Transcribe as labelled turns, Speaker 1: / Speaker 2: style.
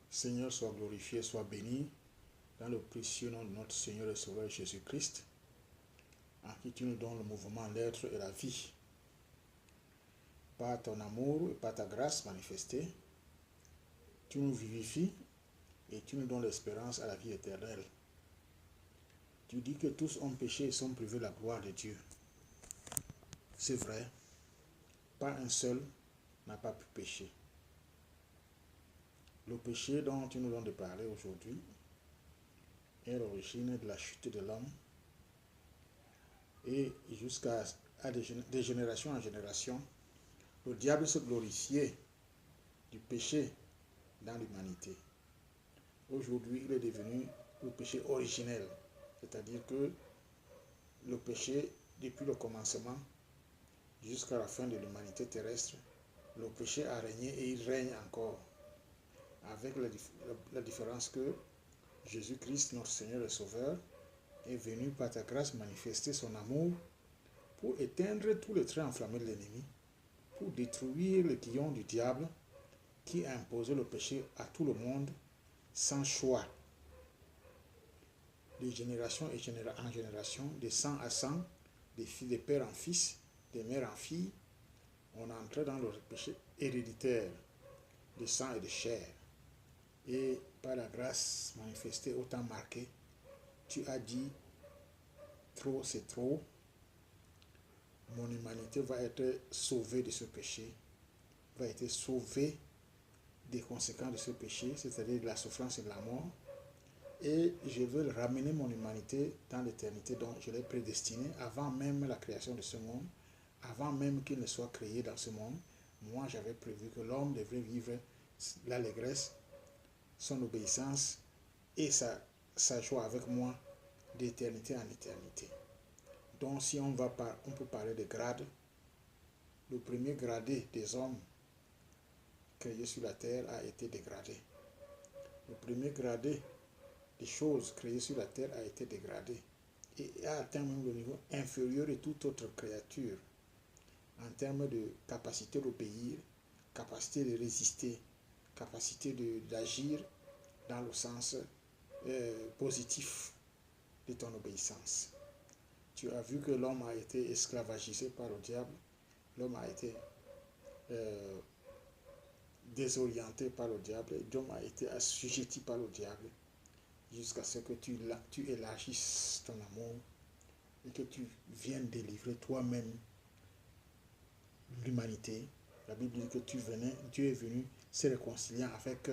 Speaker 1: Seigneur, sois glorifié, sois béni dans le précieux nom de notre Seigneur et Sauveur Jésus-Christ, en qui tu nous donnes le mouvement, l'être et la vie. Par ton amour et par ta grâce manifestée, tu nous vivifies et tu nous donnes l'espérance à la vie éternelle. Tu dis que tous ont péché et sont privés de la gloire de Dieu. C'est vrai, pas un seul n'a pas pu pécher. Le péché dont tu nous donnes de parler aujourd'hui est l'origine de la chute de l'homme et jusqu'à des générations en génération, le diable se glorifiait du péché dans l'humanité. Aujourd'hui, il est devenu le péché originel, c'est-à-dire que le péché, depuis le commencement jusqu'à la fin de l'humanité terrestre, le péché a régné et il règne encore, avec la différence que Jésus-Christ, notre Seigneur et Sauveur, est venu par ta grâce manifester son amour pour éteindre tous les traits enflammés de l'ennemi, pour détruire le guillon du diable qui a imposé le péché à tout le monde sans choix, de génération en génération, de sang à sang, de père en fils, de mère en fille. On est entré dans le péché héréditaire de sang et de chair. Et par la grâce manifestée au temps marqué, tu as dit, trop c'est trop, mon humanité va être sauvée de ce péché, va être sauvée des conséquences de ce péché, c'est-à-dire de la souffrance et de la mort. Et je veux ramener mon humanité dans l'éternité dont je l'ai prédestinée avant même la création de ce monde, avant même qu'il ne soit créé dans ce monde. Moi, j'avais prévu que l'homme devrait vivre l'allégresse, son obéissance et sa joie avec moi d'éternité en éternité. Donc, si on peut parler de grades. Le premier gradé des hommes créés sur la terre a été dégradé. Le premier gradé des choses créées sur la terre a été dégradé et a atteint même le niveau inférieur de toute autre créature en termes de capacité d'obéir, capacité de résister, capacité d'agir dans le sens positif de ton obéissance. Tu as vu que l'homme a été esclavagisé par le diable, l'homme a été désorienté par le diable, l'homme a été assujetti par le diable, jusqu'à ce que tu élargisses ton amour et que tu viennes délivrer toi-même l'humanité. La Bible dit que tu es venu se réconcilier avec